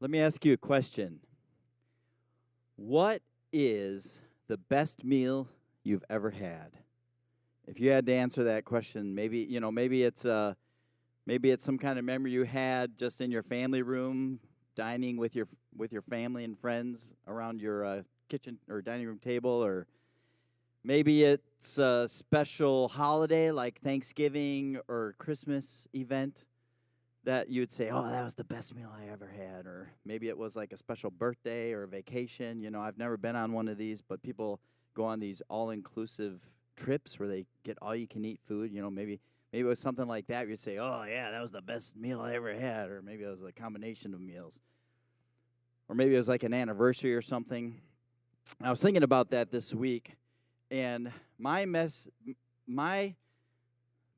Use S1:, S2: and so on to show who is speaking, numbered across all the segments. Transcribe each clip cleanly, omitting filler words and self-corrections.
S1: Let me ask you a question. What is the best meal you've ever had? If you had to answer that question, maybe it's some kind of memory you had just in your family room, dining with your family and friends around your kitchen or dining room table, or maybe it's a special holiday like Thanksgiving or Christmas event that you'd say, "Oh, that was the best meal I ever had," or maybe it was like a special birthday or a vacation. I've never been on one of these, but people go on these all-inclusive trips where they get all-you-can-eat food. Maybe it was something like that. You'd say, "Oh, yeah, that was the best meal I ever had," or maybe it was a combination of meals, or maybe it was like an anniversary or something. I was thinking about that this week, and my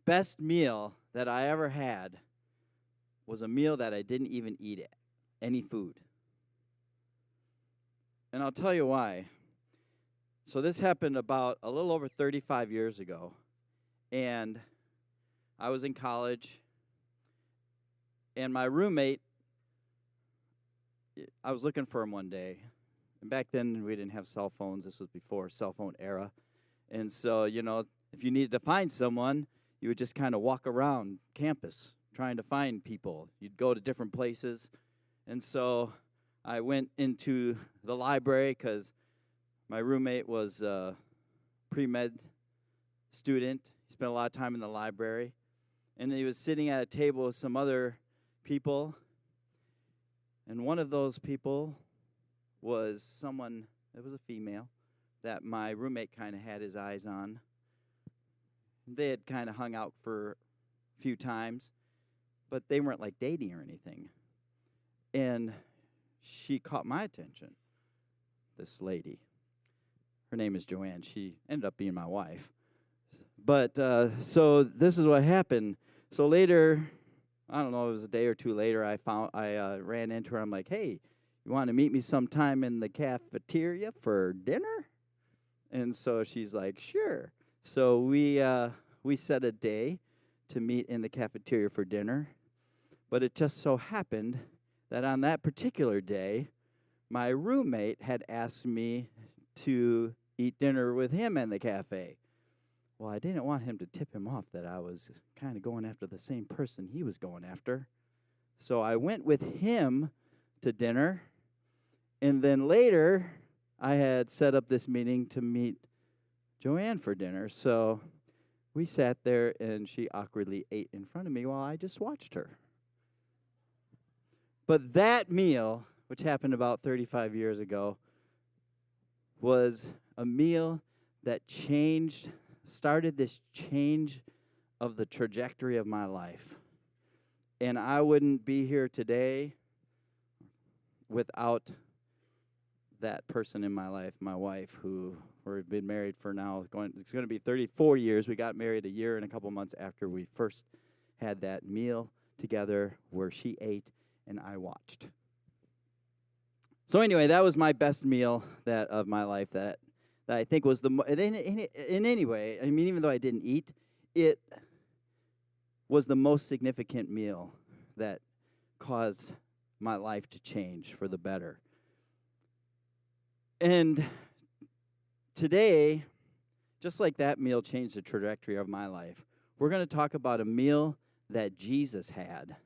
S1: best meal that I ever had was a meal that I didn't even eat any food. And I'll tell you why. So this happened about a little over 35 years ago. And I was in college. And my roommate, I was looking for him one day. And back then, we didn't have cell phones. This was before cell phone era. And so, if you needed to find someone, you would just kind of walk around campus trying to find people. You'd go to different places. And so I went into the library because my roommate was a pre-med student. He spent a lot of time in the library. And he was sitting at a table with some other people. And one of those people was someone, it was a female, that my roommate kind of had his eyes on. They had kind of hung out for a few times, but they weren't like dating or anything. And she caught my attention, this lady. Her name is Joanne. She ended up being my wife. But so this is what happened. So later, I don't know, it was a day or two later, I ran into her. I'm like, "Hey, you want to meet me sometime in the cafeteria for dinner?" And so she's like, "Sure." So we set a day to meet in the cafeteria for dinner. But it just so happened that on that particular day, my roommate had asked me to eat dinner with him in the cafe. Well, I didn't want him to tip him off that I was kind of going after the same person he was going after. So I went with him to dinner, and then later I had set up this meeting to meet Joanne for dinner. So we sat there, and she awkwardly ate in front of me while I just watched her. But that meal, which happened about 35 years ago, was a meal that started this change of the trajectory of my life. And I wouldn't be here today without that person in my life, my wife, who we've been married for now, it's going to be 34 years. We got married a year and a couple months after we first had that meal together where she ate and I watched. So anyway, that was my best meal of my life that I think was in any way, I mean, even though I didn't eat, it was the most significant meal that caused my life to change for the better. And today, just like that meal changed the trajectory of my life, we're going to talk about a meal that Jesus had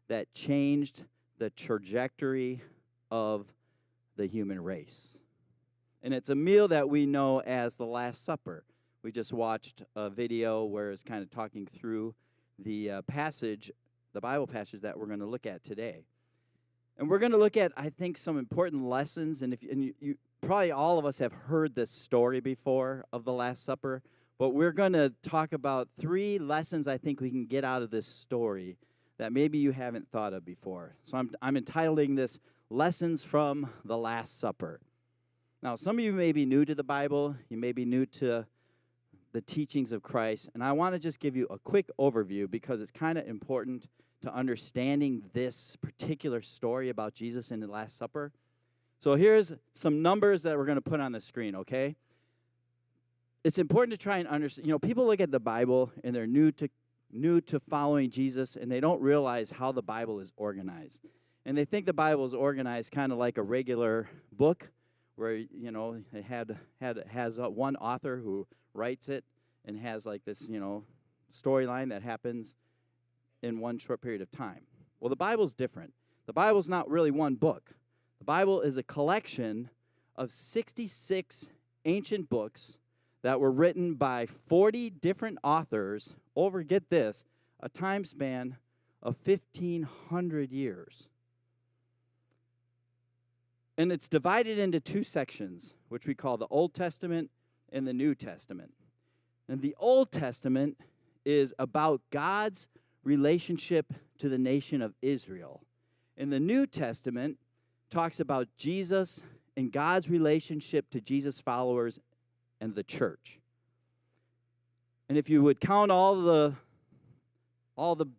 S1: that changed the trajectory of the human race. And it's a meal that we know as the Last Supper. We just watched a video where it's kind of talking through the Bible passage that we're going to look at today. And we're going to look at, I think, some important lessons. And you probably all of us have heard this story before of the Last Supper, but we're going to talk about 3 lessons I think we can get out of this story that maybe you haven't thought of before. So I'm entitling this Lessons from the Last Supper. Now, some of you may be new to the Bible. You may be new to the teachings of Christ. And I want to just give you a quick overview because it's kind of important to understanding this particular story about Jesus and the Last Supper. So here's some numbers that we're going to put on the screen, okay? It's important to try and understand. People look at the Bible and they're new to following Jesus, and they don't realize how the Bible is organized. And they think the Bible is organized kind of like a regular book where, it has one author who writes it and has like this, storyline that happens in one short period of time. Well, the Bible's different. The Bible's not really one book. The Bible is a collection of 66 ancient books that were written by 40 different authors over, get this, a time span of 1,500 years. And it's divided into two sections, which we call the Old Testament and the New Testament. And the Old Testament is about God's relationship to the nation of Israel. And the New Testament talks about Jesus and God's relationship to Jesus' followers and the church. And if you would count all the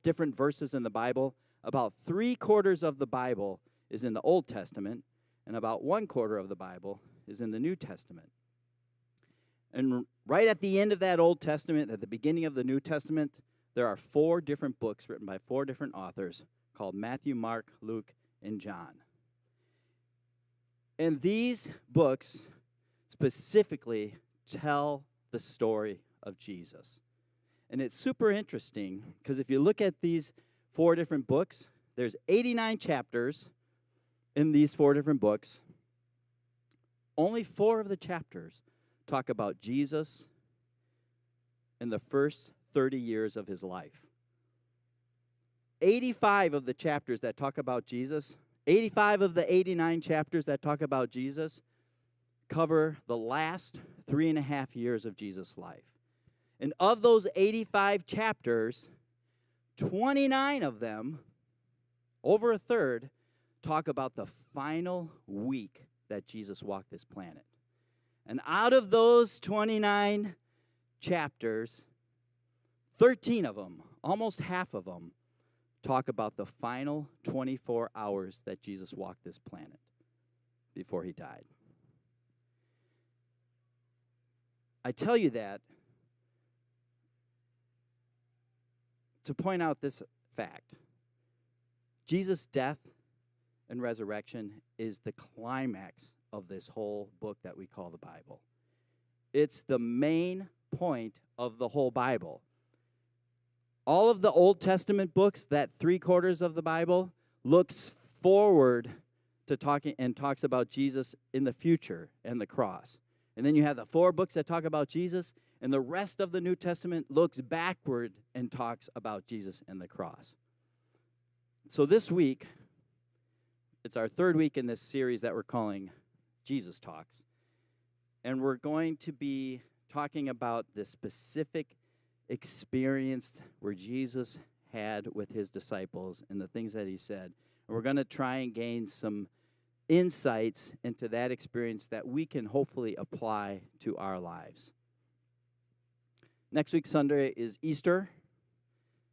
S1: different verses in the Bible, about 3/4 of the Bible is in the Old Testament, and about 1/4 of the Bible is in the New Testament. And right at the end of that Old Testament, at the beginning of the New Testament, there are 4 different books written by 4 different authors called Matthew, Mark, Luke, and John. And these books specifically tell the story of Jesus. And it's super interesting because if you look at these 4 different books, there's 89 chapters in these 4 different books. Only 4 of the chapters talk about Jesus in the first 30 years of his life. 85 of the chapters that talk about Jesus, 85 of the 89 chapters that talk about Jesus cover the last 3.5 years of Jesus' life. And of those 85 chapters, 29 of them, over a third, talk about the final week that Jesus walked this planet. And out of those 29 chapters, 13 of them, almost half of them, talk about the final 24 hours that Jesus walked this planet before he died. I tell you that to point out this fact. Jesus' death and resurrection is the climax of this whole book that we call the Bible. It's the main point of the whole Bible. All of the Old Testament books, that 3/4 of the Bible, looks forward to talks about Jesus in the future and the cross. And then you have the 4 books that talk about Jesus, and the rest of the New Testament looks backward and talks about Jesus and the cross. So this week, it's our 3rd week in this series that we're calling Jesus Talks. And we're going to be talking about the specific experience where Jesus had with his disciples and the things that he said. And we're going to try and gain some insights into that experience that we can hopefully apply to our lives. Next week, Sunday, is Easter,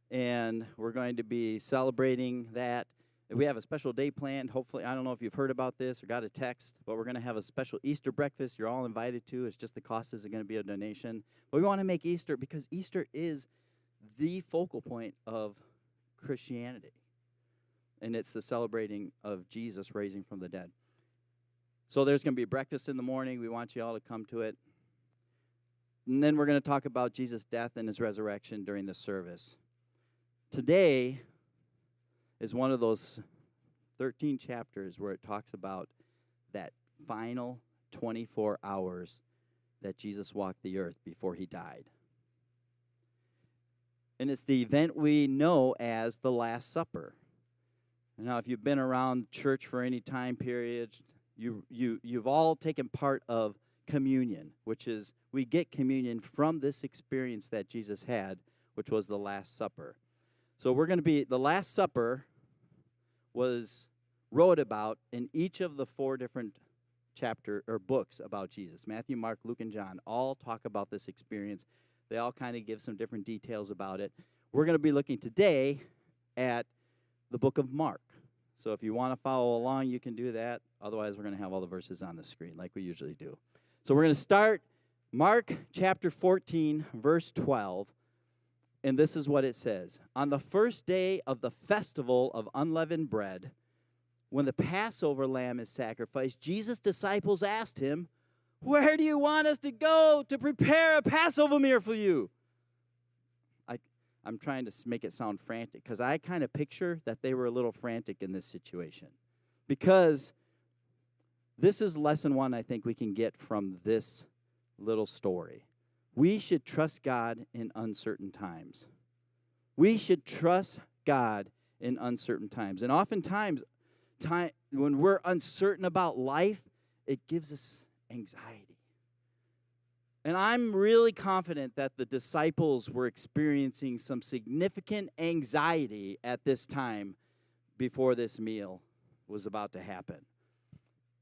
S1: and we're going to be celebrating that. We have a special day planned. Hopefully, I don't know if you've heard about this or got a text, but we're going to have a special Easter breakfast. You're all invited to. It's just the cost isn't going to be a donation. But we want to make Easter because Easter is the focal point of Christianity. And it's the celebrating of Jesus raising from the dead. So there's going to be breakfast in the morning. We want you all to come to it. And then we're going to talk about Jesus' death and his resurrection during the service. Today is one of those 13 chapters where it talks about that final 24 hours that Jesus walked the earth before he died. And it's the event we know as the Last Supper. Now, if you've been around church for any time period, you've all taken part of communion, which is we get communion from this experience that Jesus had, which was the Last Supper. So we're going to be, the Last Supper was wrote about in each of the 4 different chapter or books about Jesus. Matthew, Mark, Luke, and John all talk about this experience. They all kind of give some different details about it. We're going to be looking today at the book of Mark. So if you want to follow along, you can do that. Otherwise, we're going to have all the verses on the screen like we usually do. So we're going to start Mark chapter 14, verse 12. And this is what it says. On the first day of the festival of unleavened bread, when the Passover lamb is sacrificed, Jesus' disciples asked him, "Where do you want us to go to prepare a Passover meal for you?" I'm trying to make it sound frantic because I kind of picture that they were a little frantic in this situation. Because this is lesson one I think we can get from this little story. We should trust God in uncertain times. We should trust God in uncertain times. And oftentimes, when we're uncertain about life, it gives us anxiety. And I'm really confident that the disciples were experiencing some significant anxiety at this time before this meal was about to happen.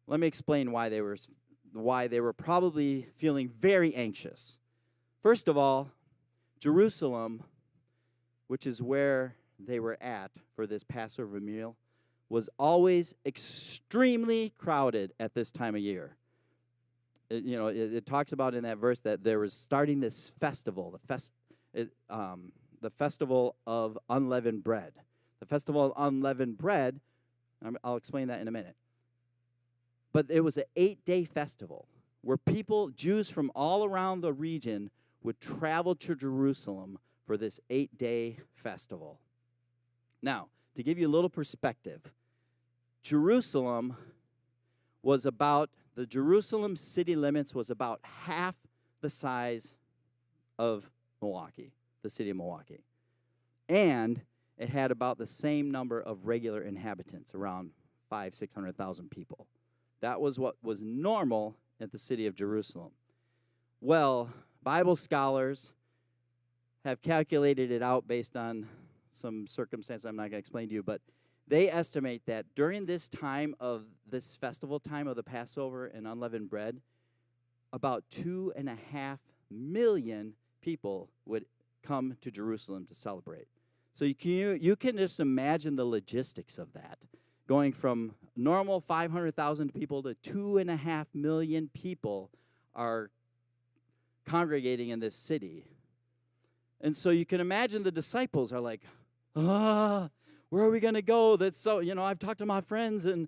S1: Let me explain why they were probably feeling very anxious. First of all, Jerusalem, which is where they were at for this Passover meal, was always extremely crowded at this time of year. It talks about in that verse that there was starting this festival, the festival of unleavened bread. The festival of unleavened bread, I'll explain that in a minute. But it was an 8-day festival where Jews from all around the region, would travel to Jerusalem for this 8-day festival. Now, to give you a little perspective, Jerusalem the Jerusalem city limits was about half the size of Milwaukee, the city of Milwaukee. And it had about the same number of regular inhabitants, around 600,000 people. That was what was normal at the city of Jerusalem. Well, Bible scholars have calculated it out based on some circumstance I'm not going to explain to you, but they estimate that during this time of this festival time of the Passover and unleavened bread, about 2.5 million people would come to Jerusalem to celebrate. So you can just imagine the logistics of that, going from normal 500,000 people to 2.5 million people are congregating in this city. And so you can imagine the disciples are like, where are we going to go? That's so, I've talked to my friends and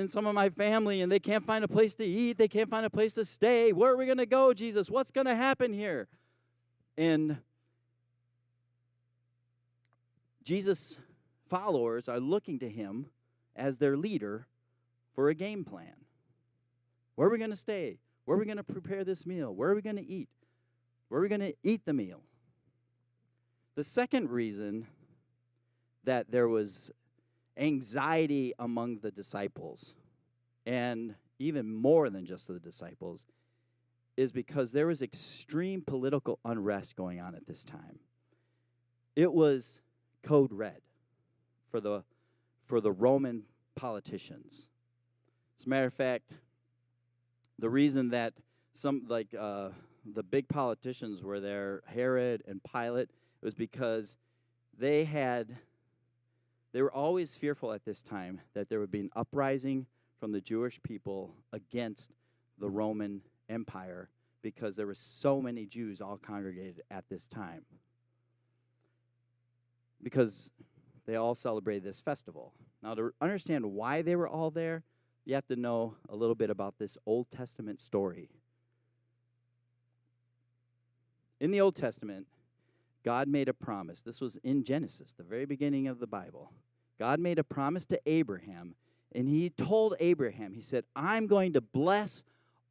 S1: some of my family, and they can't find a place to eat. They can't find a place to stay. Where are we going to go, Jesus? What's going to happen here? And Jesus' followers are looking to him as their leader for a game plan. Where are we going to stay? Where are we going to prepare this meal? Where are we going to eat? Where are we going to eat the meal? The second reason that there was anxiety among the disciples, and even more than just the disciples, is because there was extreme political unrest going on at this time. It was code red for the Roman politicians. As a matter of fact, the reason that the big politicians were there, Herod and Pilate, was because they were always fearful at this time that there would be an uprising from the Jewish people against the Roman Empire because there were so many Jews all congregated at this time. Because they all celebrated this festival. Now, to understand why they were all there, you have to know a little bit about this Old Testament story. In the Old Testament, God made a promise. This was in Genesis, the very beginning of the Bible. God made a promise to Abraham, and he told Abraham, he said, I'm going to bless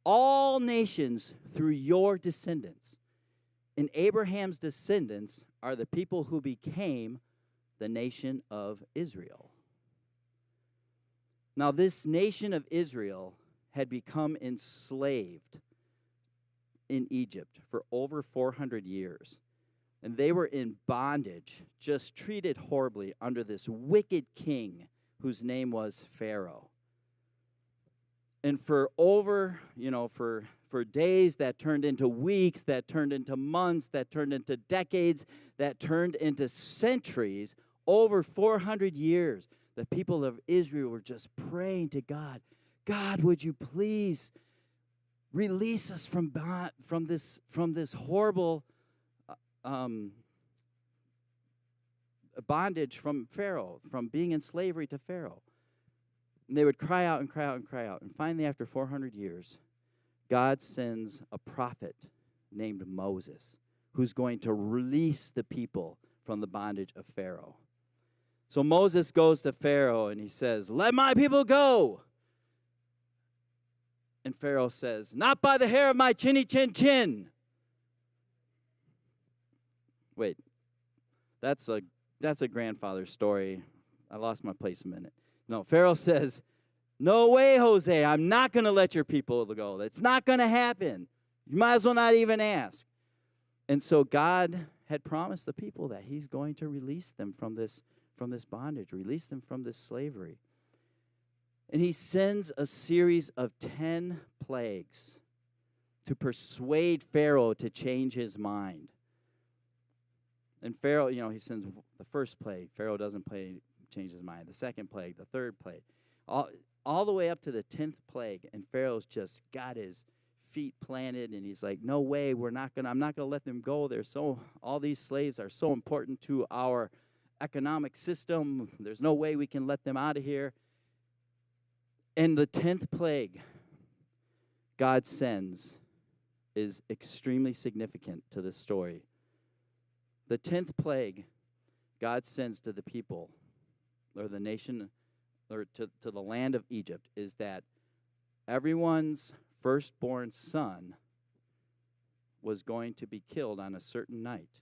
S1: all nations through your descendants. And Abraham's descendants are the people who became the nation of Israel. Now, this nation of Israel had become enslaved in Egypt for over 400 years. And they were in bondage, just treated horribly under this wicked king whose name was Pharaoh. And for days that turned into weeks, that turned into months, that turned into decades, that turned into centuries, over 400 years, the people of Israel were just praying to God, God, would you please release us from this horrible bondage from Pharaoh, from being in slavery to Pharaoh. And they would cry out and cry out and cry out. And finally, after 400 years, God sends a prophet named Moses, who's going to release the people from the bondage of Pharaoh. So Moses goes to Pharaoh and he says, "Let my people go." And Pharaoh says, "Not by the hair of my chinny chin chin." Wait, that's a grandfather story. I lost my place a minute. No, Pharaoh says, "No way, Jose, I'm not going to let your people go. That's not going to happen. You might as well not even ask." And so God had promised the people that he's going to release them from this bondage, release them from this slavery. And he sends a series of 10 plagues to persuade Pharaoh to change his mind. And Pharaoh, he sends the first plague. Pharaoh doesn't change his mind. The second plague, the third plague, all the way up to the 10th plague. And Pharaoh's just got his feet planted, and he's like, "No way, I'm not gonna let them go. All these slaves are so important to our economic system. There's no way we can let them out of here." And the 10th plague God sends is extremely significant to this story. The 10th plague God sends to the people, or the nation, or to the land of Egypt, is that everyone's firstborn son was going to be killed on a certain night.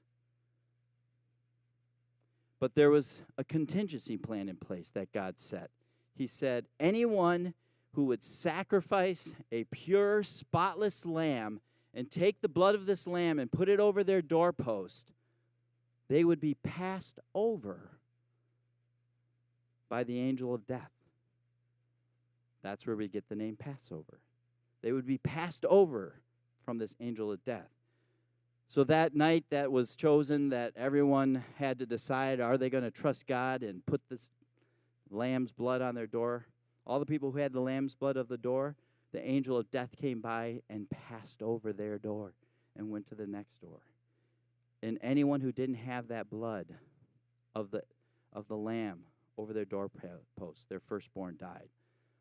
S1: But there was a contingency plan in place that God set. He said, anyone who would sacrifice a pure, spotless lamb and take the blood of this lamb and put it over their doorpost, they would be passed over by the angel of death. That's where we get the name Passover. They would be passed over from this angel of death. So that night that was chosen, that everyone had to decide, are they going to trust God and put this lamb's blood on their door? All the people who had the lamb's blood of the door, the angel of death came by and passed over their door and went to the next door. And anyone who didn't have that blood of the lamb over their doorpost, their firstborn died.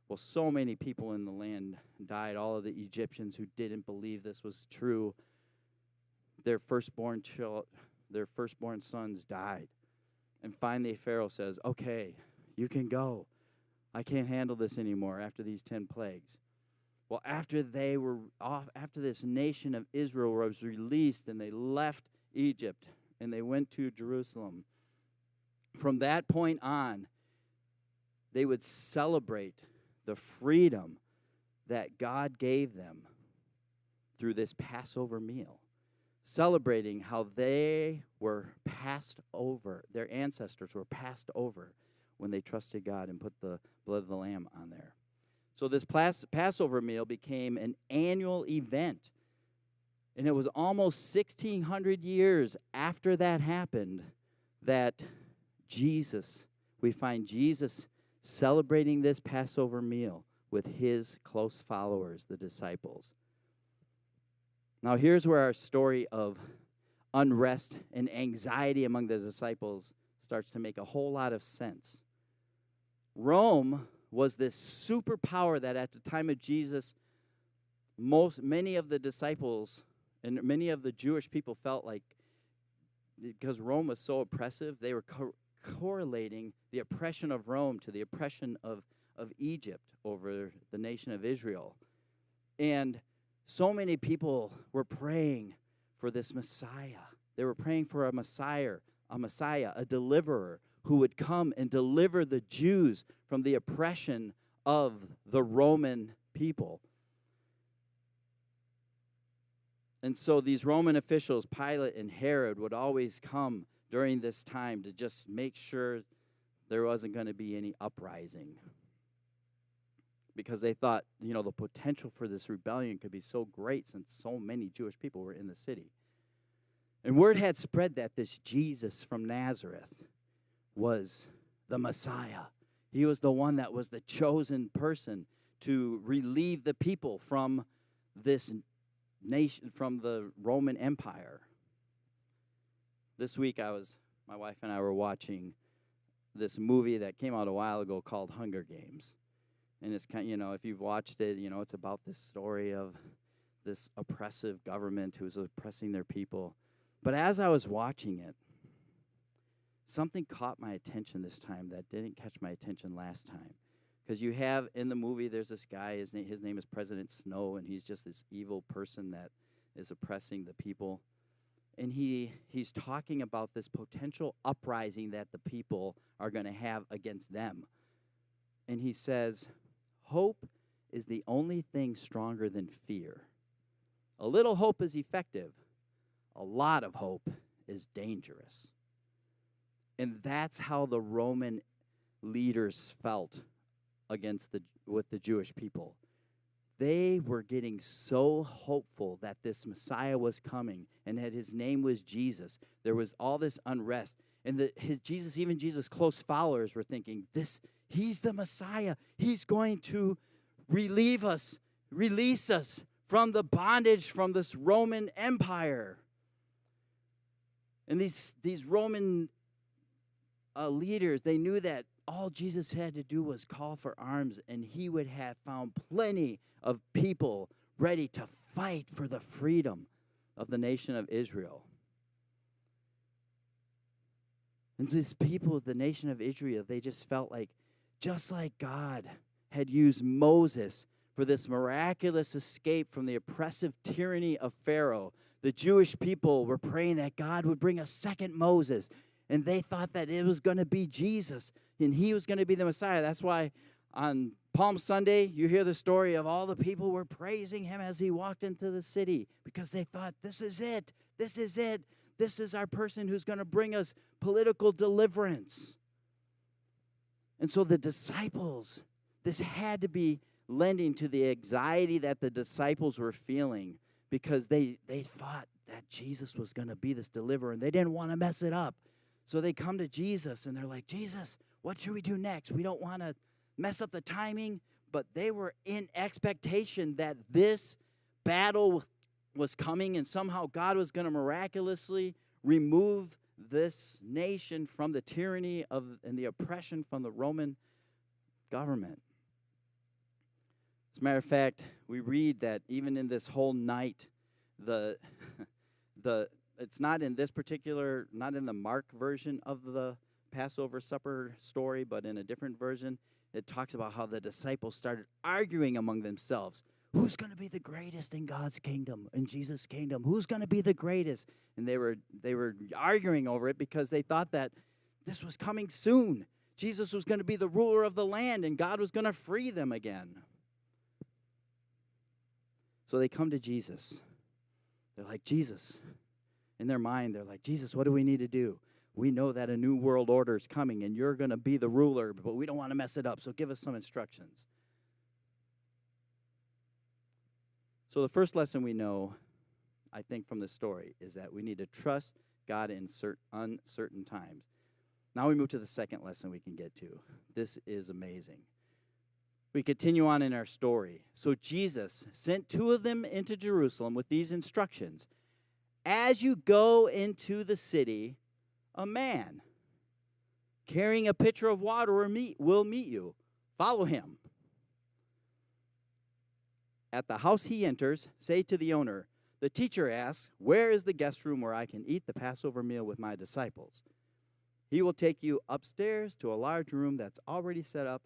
S1: Well, so many people in the land died. All of the Egyptians who didn't believe this was true, their firstborn sons died. And finally, Pharaoh says, "Okay, you can go. I can't handle this anymore after these 10 plagues." Well, after this nation of Israel was released and they left Egypt and they went to Jerusalem, from that point on, they would celebrate the freedom that God gave them through this Passover meal, celebrating how they were passed over, their ancestors were passed over when they trusted God and put the blood of the lamb on there. So this Passover meal became an annual event. And it was almost 1,600 years after that happened that we find Jesus celebrating this Passover meal with his close followers, the disciples. Now here's where our story of unrest and anxiety among the disciples starts to make a whole lot of sense. Rome was this superpower that at the time of Jesus, many of the disciples and many of the Jewish people felt like, because Rome was so oppressive, they were correlating the oppression of Rome to the oppression of Egypt over the nation of Israel. And so many people were praying for this Messiah. They were praying for a Messiah, a deliverer who would come and deliver the Jews from the oppression of the Roman people. And so these Roman officials, Pilate and Herod, would always come during this time to just make sure there wasn't going to be any uprising. Because they thought, the potential for this rebellion could be so great since so many Jewish people were in the city. And word had spread that this Jesus from Nazareth was the Messiah. He was the one that was the chosen person to relieve the people from this nation, from the Roman Empire. This week my wife and I were watching this movie that came out a while ago called Hunger Games. And it's kind, if you've watched it, it's about this story of this oppressive government who is oppressing their people. But as I was watching it, something caught my attention this time that didn't catch my attention last time. Because you have in the movie, there's this guy, his name is President Snow, and he's just this evil person that is oppressing the people. And he's talking about this potential uprising that the people are going to have against them. And he says, hope is the only thing stronger than fear. A little hope is effective. A lot of hope is dangerous. And that's how the Roman leaders felt with the Jewish people. They were getting so hopeful that this Messiah was coming and that his name was Jesus. There was all this unrest. And even Jesus' close followers were thinking, he's the Messiah. He's going to release us from the bondage from this Roman Empire. And these Roman leaders, they knew that all Jesus had to do was call for arms, and he would have found plenty of people ready to fight for the freedom of the nation of Israel. And these people, the nation of Israel, they just felt like, just like God had used Moses for this miraculous escape from the oppressive tyranny of Pharaoh, the Jewish people were praying that God would bring a second Moses. And they thought that it was going to be Jesus, and he was going to be the Messiah. That's why on Palm Sunday, you hear the story of all the people were praising him as he walked into the city, because they thought, this is it. This is it. This is our person who's going to bring us political deliverance. And so the disciples, this had to be lending to the anxiety that the disciples were feeling, because they thought that Jesus was going to be this deliverer, and they didn't want to mess it up. So they come to Jesus, and they're like, Jesus, what should we do next? We don't want to mess up the timing. But they were in expectation that this battle was coming, and somehow God was going to miraculously remove this nation from the tyranny and the oppression from the Roman government. As a matter of fact, we read that even in this whole night, it's not in the Mark version of the Passover supper story, but in a different version, it talks about how the disciples started arguing among themselves. Who's going to be the greatest in God's kingdom, in Jesus' kingdom? Who's going to be the greatest? And they were arguing over it because they thought that this was coming soon. Jesus was going to be the ruler of the land, and God was going to free them again. So they come to Jesus. They're like, Jesus. In their mind, they're like, Jesus, what do we need to do? We know that a new world order is coming, and you're going to be the ruler, but we don't want to mess it up, so give us some instructions. So the first lesson we know, I think, from this story is that we need to trust God in uncertain times. Now we move to the second lesson we can get to. This is amazing. We continue on in our story. So Jesus sent two of them into Jerusalem with these instructions. As you go into the city, a man carrying a pitcher of water will meet you. Follow him. At the house he enters, say to the owner, the teacher asks, where is the guest room where I can eat the Passover meal with my disciples? He will take you upstairs to a large room that's already set up,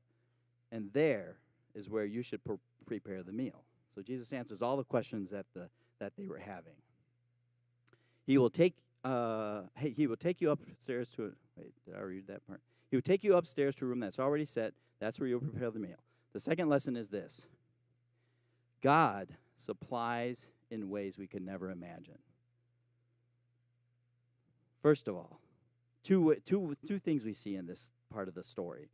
S1: and there is where you should prepare the meal. So Jesus answers all the questions that they were having. He will take you upstairs to wait, did I read that part? He will take you upstairs to a room that's already set. That's where you'll prepare the meal. The second lesson is this. God supplies in ways we could never imagine. First of all, two things we see in this part of the story.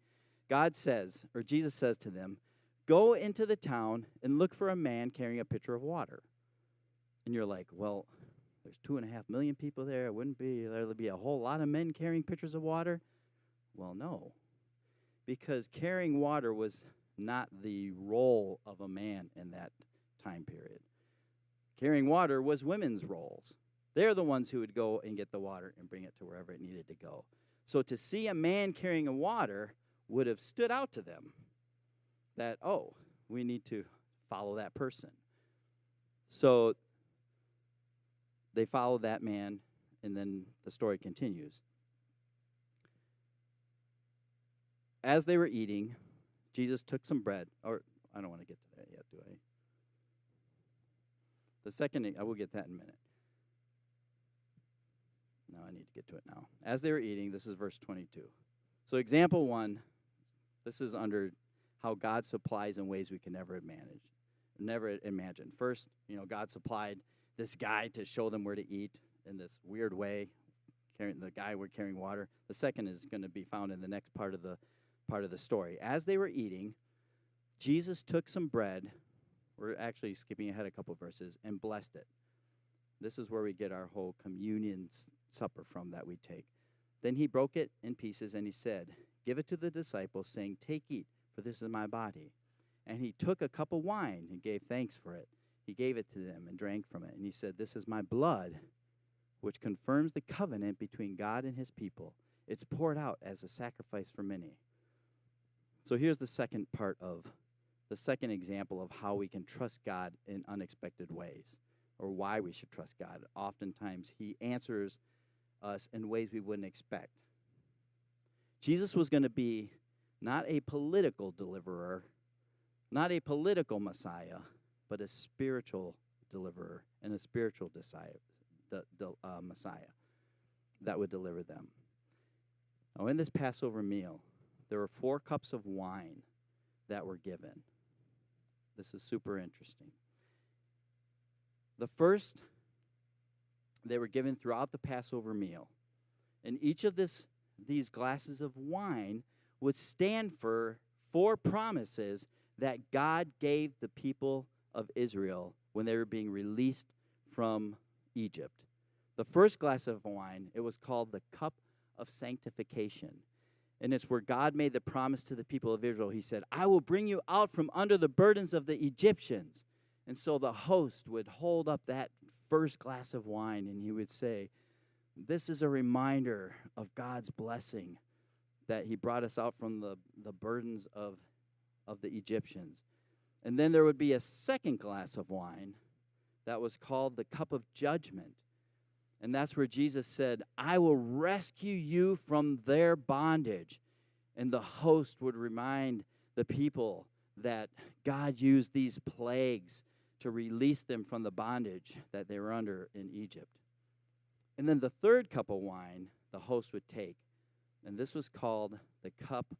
S1: Jesus says to them, go into the town and look for a man carrying a pitcher of water. And you're like, well, there's 2.5 million people there. There'll be a whole lot of men carrying pitchers of water? Well, no. Because carrying water was not the role of a man in that time period. Carrying water was women's roles. They're the ones who would go and get the water and bring it to wherever it needed to go. So to see a man carrying a water would have stood out to them. that, oh, we need to follow that person. So they follow that man, and then the story continues. As they were eating, Jesus took some bread. Or I don't want to get to that yet, do I? The second, I will get that in a minute. No, I need to get to it now. As they were eating, this is verse 22. So example 1, this is under how God supplies in ways we can never imagine. First, God supplied this guy to show them where to eat in this weird way, carrying the guy we're carrying water. The second is going to be found in the next part of the story. As they were eating, Jesus took some bread. We're actually skipping ahead a couple verses, and blessed it. This is where we get our whole communion supper from that we take. Then he broke it in pieces, and he said, "Give it to the disciples, saying, 'Take, eat, for this is my body.' And he took a cup of wine and gave thanks for it. He gave it to them and drank from it. And he said, 'This is my blood, which confirms the covenant between God and his people. It's poured out as a sacrifice for many.'" So here's the second example of how we can trust God in unexpected ways, or why we should trust God. Oftentimes, he answers us in ways we wouldn't expect. Jesus was going to be not a political deliverer, not a political Messiah, but a spiritual deliverer and a spiritual Messiah that would deliver them. Now, in this Passover meal, there were 4 cups of wine that were given. This is super interesting. The first, they were given throughout the Passover meal. And each of these glasses of wine would stand for 4 promises that God gave the people of Israel when they were being released from Egypt. The first glass of wine, it was called the cup of sanctification. And it's where God made the promise to the people of Israel. He said, "I will bring you out from under the burdens of the Egyptians." And so the host would hold up that first glass of wine, and he would say, "This is a reminder of God's blessing, that he brought us out from the burdens of the Egyptians." And then there would be a second glass of wine that was called the cup of judgment. And that's where Jesus said, "I will rescue you from their bondage." And the host would remind the people that God used these plagues to release them from the bondage that they were under in Egypt. And then the third cup of wine the host would take, and this was called the cup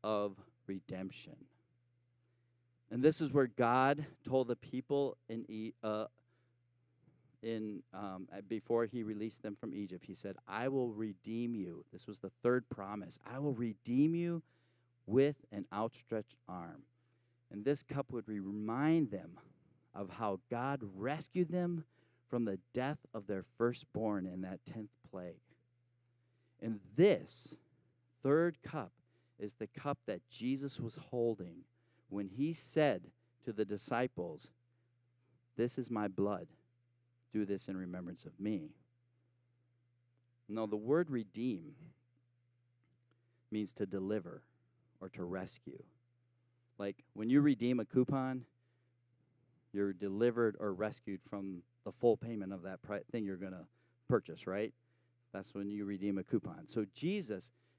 S1: of redemption. And this is where God told the people before he released them from Egypt, he said, "I will redeem you." This was the third promise. "I will redeem you with an outstretched arm." And this cup would remind them of how God rescued them from the death of their firstborn in that 10th plague. And this third cup is the cup that Jesus was holding when he said to the disciples, "This is my blood. Do this in remembrance of me." Now, the word redeem means to deliver or to rescue. Like when you redeem a coupon, you're delivered or rescued from the full payment of that thing you're going to purchase, right? That's when you redeem a coupon. So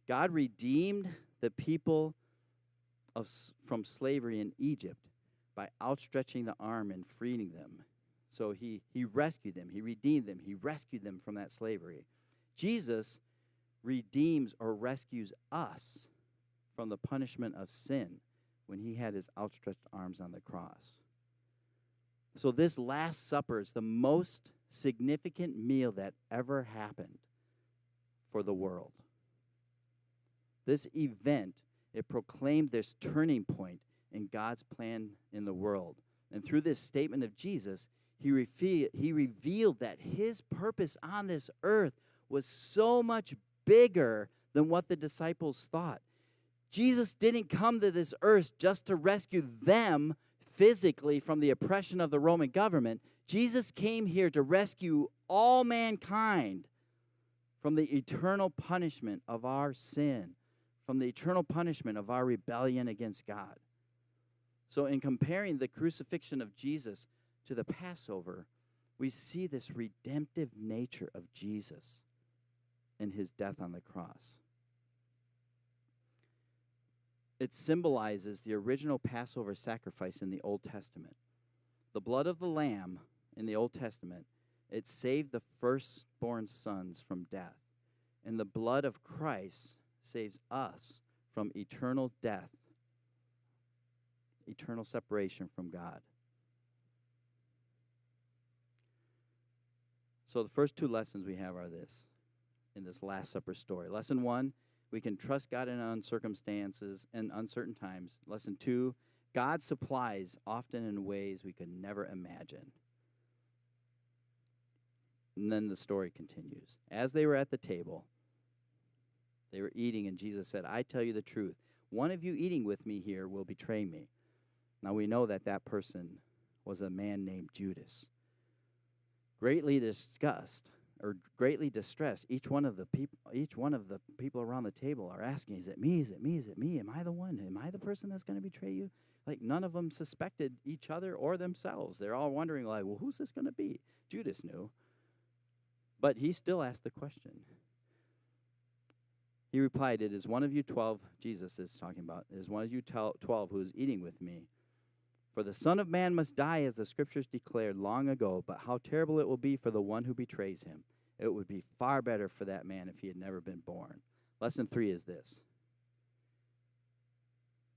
S1: God redeemed the people from slavery in Egypt by outstretching the arm and freeing them. So he rescued them, he redeemed them, he rescued them from that slavery. Jesus redeems or rescues us from the punishment of sin when he had his outstretched arms on the cross. So this Last Supper is the most significant meal that ever happened for the world. This event, it proclaimed this turning point in God's plan in the world. And through this statement of Jesus, he revealed that his purpose on this earth was so much bigger than what the disciples thought. Jesus didn't come to this earth just to rescue them physically from the oppression of the Roman government. Jesus came here to rescue all mankind from the eternal punishment of our sin, from the eternal punishment of our rebellion against God. So in comparing the crucifixion of Jesus to the Passover, we see this redemptive nature of Jesus and his death on the cross. It symbolizes the original Passover sacrifice in the Old Testament. The blood of the lamb in the Old Testament, it saved the firstborn sons from death. And the blood of Christ saves us from eternal death, eternal separation from God. So the first two lessons we have are this, in this Last Supper story. Lesson 1, we can trust God in uncircumstances and uncertain times. Lesson 2, God supplies often in ways we could never imagine. And then the story continues. As they were at the table, they were eating, and Jesus said, I tell you the truth. One of you eating with me here will betray me. Now we know that that person was a man named Judas. Greatly distressed, each one of the people around the table are asking, is it me? Is it me? Is it me? Am I the one? Am I the person that's going to betray you? Like, none of them suspected each other or themselves. They're all wondering, like, well, who's this going to be? Judas knew. But he still asked the question. He replied, it is one of you 12, Jesus is talking about, it is one of you 12 who is eating with me. For the Son of Man must die, as the Scriptures declared long ago, but how terrible it will be for the one who betrays him. It would be far better for that man if he had never been born. Lesson 3 is this.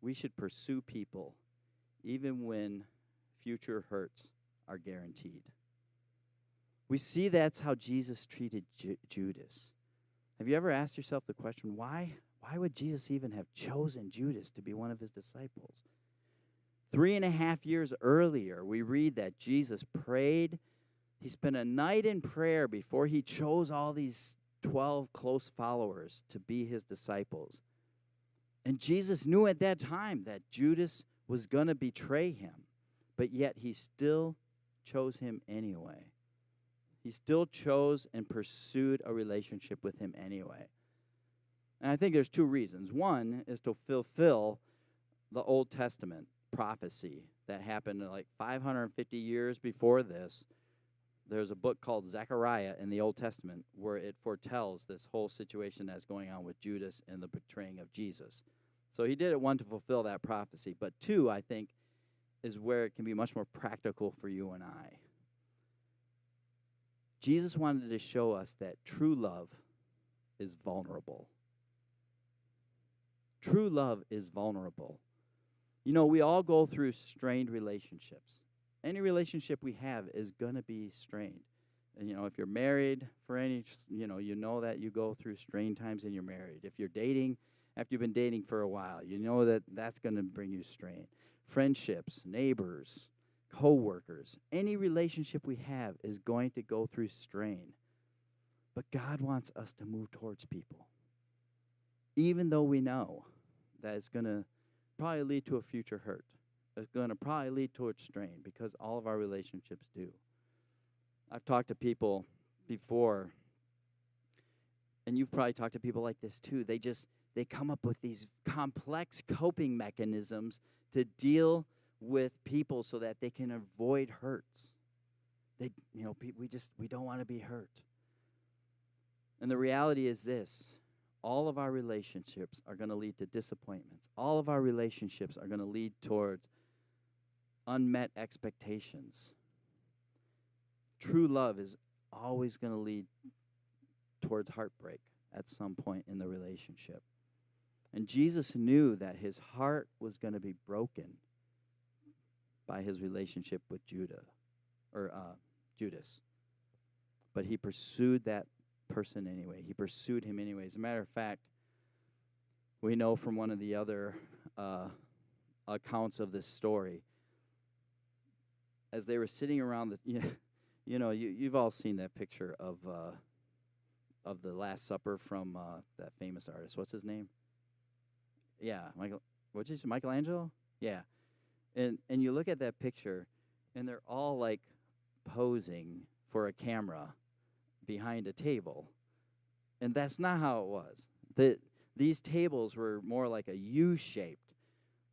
S1: We should pursue people even when future hurts are guaranteed. We see that's how Jesus treated Judas. Have you ever asked yourself the question, why would Jesus even have chosen Judas to be one of his disciples? 3.5 years earlier, we read that Jesus prayed. He spent a night in prayer before he chose all these 12 close followers to be his disciples. And Jesus knew at that time that Judas was going to betray him, but yet he still chose him anyway. He still chose and pursued a relationship with him anyway. And I think there's two reasons. One is to fulfill the Old Testament prophecy that happened like 550 years before this. There's a book called Zechariah in the Old Testament where it foretells this whole situation that's going on with Judas and the betraying of Jesus. So he did it, one, to fulfill that prophecy, but two, I think, is where it can be much more practical for you and I. Jesus wanted to show us that true love is vulnerable. True love is vulnerable. You know, we all go through strained relationships. Any relationship we have is going to be strained. And, you know, if you're married for any, you know that you go through strained times in your marriage. If you're dating, after you've been dating for a while, you know that that's going to bring you strain. Friendships, neighbors, co-workers, any relationship we have is going to go through strain. But God wants us to move towards people, even though we know that it's going to probably lead to a future hurt. It's going to probably lead towards strain because all of our relationships do. I've talked to people before, and you've probably talked to people like this too. They come up with these complex coping mechanisms to deal with people so that they can avoid hurts. We don't want to be hurt. And the reality is this. All of our relationships are going to lead to disappointments. All of our relationships are going to lead towards unmet expectations. True love is always going to lead towards heartbreak at some point in the relationship. And Jesus knew that his heart was going to be broken by his relationship with Judas. But he pursued that person anyway. He pursued him anyway. As a matter of fact, we know from one of the other accounts of this story, as they were sitting around you've all seen that picture of the Last Supper from that famous artist. What's his name? Yeah, Michelangelo? Yeah. And you look at that picture, and they're all like posing for a camera behind a table. And that's not how it was. These tables were more like a U-shaped.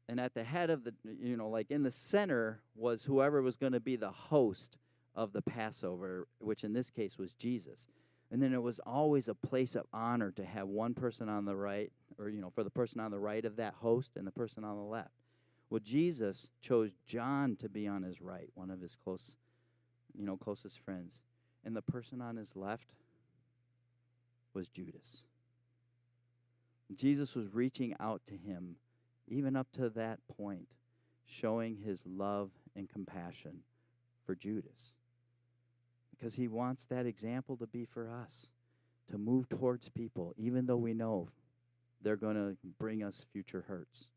S1: And at the head of the, like in the center was whoever was going to be the host of the Passover, which in this case was Jesus. And then it was always a place of honor to have one person on the right, or, for the person on the right of that host and the person on the left. Well, Jesus chose John to be on his right, one of his closest friends. And the person on his left was Judas. Jesus was reaching out to him, even up to that point, showing his love and compassion for Judas. Because he wants that example to be for us, to move towards people, even though we know they're going to bring us future hurts.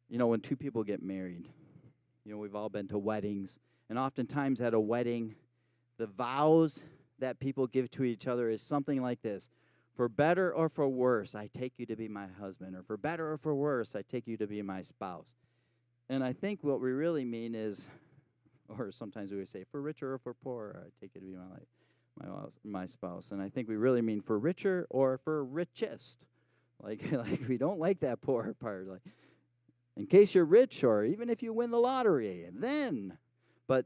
S1: When two people get married, we've all been to weddings, and oftentimes at a wedding, the vows that people give to each other is something like this: for better or for worse, I take you to be my husband, or for better or for worse, I take you to be my spouse. And I think what we really mean is, or sometimes we would say, for richer or for poorer, I take you to be my spouse. And I think we really mean for richer or for richest. Like we don't like that poor part. Like, in case you're rich, or even if you win the lottery, then. But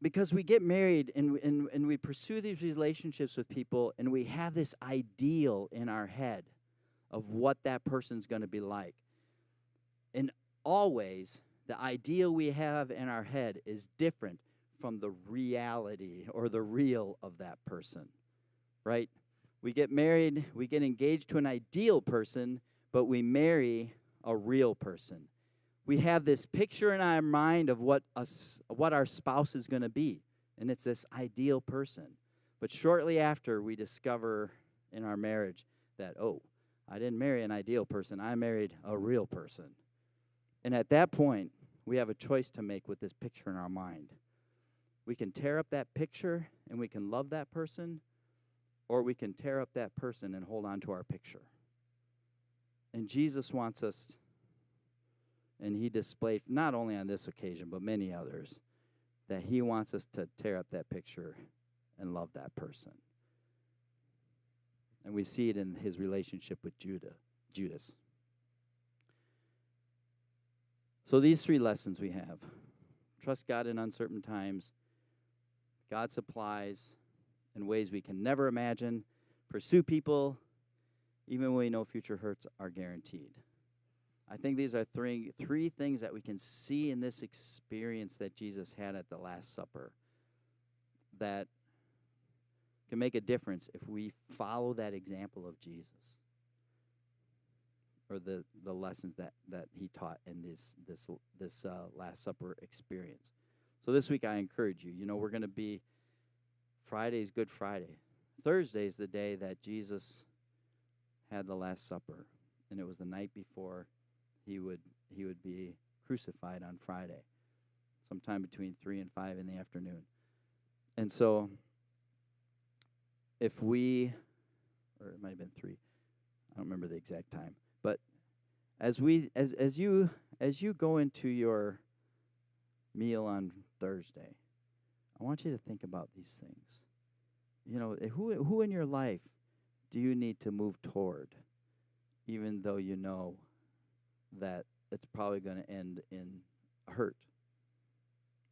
S1: because we get married and we pursue these relationships with people, and we have this ideal in our head of what that person's going to be like. And always, the ideal we have in our head is different from the reality or the real of that person, right? We get married, we get engaged to an ideal person, but we marry a real person. We have this picture in our mind of what our spouse is going to be, and it's this ideal person. But shortly after, we discover in our marriage that, I didn't marry an ideal person, I married a real person. And at that point, we have a choice to make with this picture in our mind. We can tear up that picture and we can love that person, or we can tear up that person and hold on to our picture. And Jesus wants us, and he displayed, not only on this occasion, but many others, that he wants us to tear up that picture and love that person. And we see it in his relationship with Judas. So these three lessons we have: trust God in uncertain times, God supplies in ways we can never imagine, pursue people even when we know future hurts are guaranteed. I think these are three things that we can see in this experience that Jesus had at the Last Supper that can make a difference if we follow that example of Jesus, or the lessons that he taught in this Last Supper experience. So this week I encourage you, we're going to be, Friday's Good Friday. Thursday is the day that Jesus had the Last Supper, and it was the night before he would be crucified on Friday, sometime between 3 and 5 in the afternoon. And so if we, or it might have been 3, I don't remember the exact time, but as you go into your meal on Thursday, I want you to think about these things. Who in your life do you need to move toward, even though you know that it's probably going to end in hurt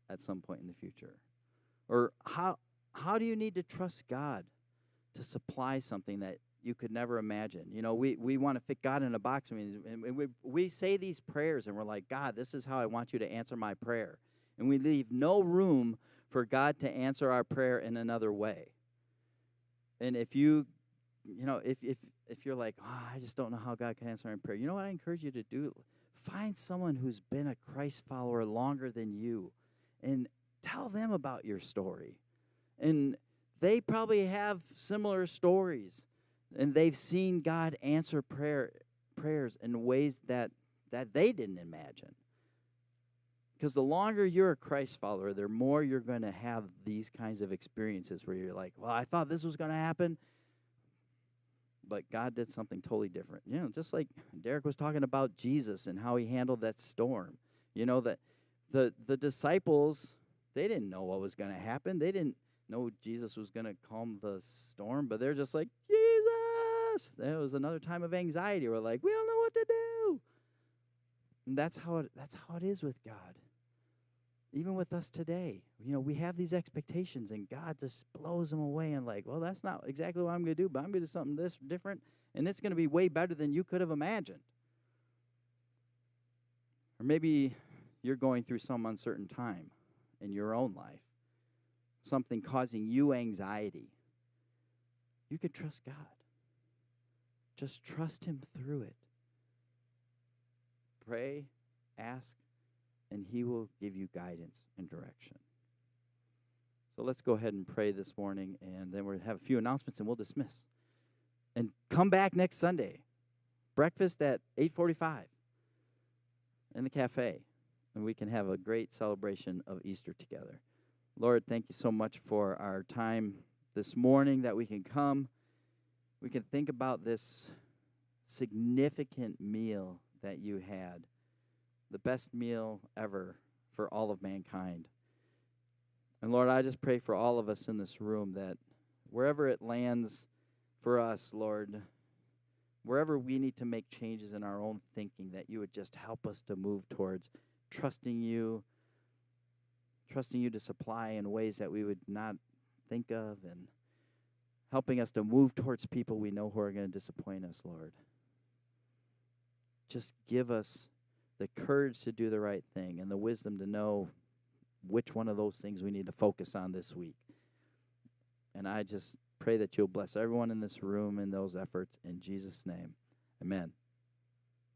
S1: at some point in the future? Or how do you need to trust God to supply something that you could never imagine? We want to fit God in a box. And we say these prayers, and we're like, God, this is how I want you to answer my prayer. And we leave no room for God to answer our prayer in another way. And if you're like, I just don't know how God can answer my prayer, you know what I encourage you to do? Find someone who's been a Christ follower longer than you and tell them about your story. And they probably have similar stories, and they've seen God answer prayers in ways that they didn't imagine. Because the longer you're a Christ follower, the more you're going to have these kinds of experiences where you're like, well, I thought this was going to happen, but God did something totally different. Just like Derek was talking about Jesus and how he handled that storm. That the disciples, they didn't know what was going to happen. They didn't know Jesus was going to calm the storm, but they're just like, Jesus! us. It was another time of anxiety. We're like, we don't know what to do. And that's how it is with God. Even with us today, we have these expectations, and God just blows them away and like, well, that's not exactly what I'm going to do, but I'm going to do something this different, and it's going to be way better than you could have imagined. Or maybe you're going through some uncertain time in your own life, something causing you anxiety. You can trust God. Just trust him through it. Pray, ask, and he will give you guidance and direction. So let's go ahead and pray this morning, and then we'll have a few announcements, and we'll dismiss. And come back next Sunday. Breakfast at 8:45 in the cafe, and we can have a great celebration of Easter together. Lord, thank you so much for our time this morning that we can come. We can think about this significant meal that you had, the best meal ever for all of mankind. And Lord, I just pray for all of us in this room that wherever it lands for us, Lord, wherever we need to make changes in our own thinking, that you would just help us to move towards trusting you to supply in ways that we would not think of, and helping us to move towards people we know who are going to disappoint us, Lord. Just give us the courage to do the right thing and the wisdom to know which one of those things we need to focus on this week. And I just pray that you'll bless everyone in this room in those efforts. In Jesus' name, amen.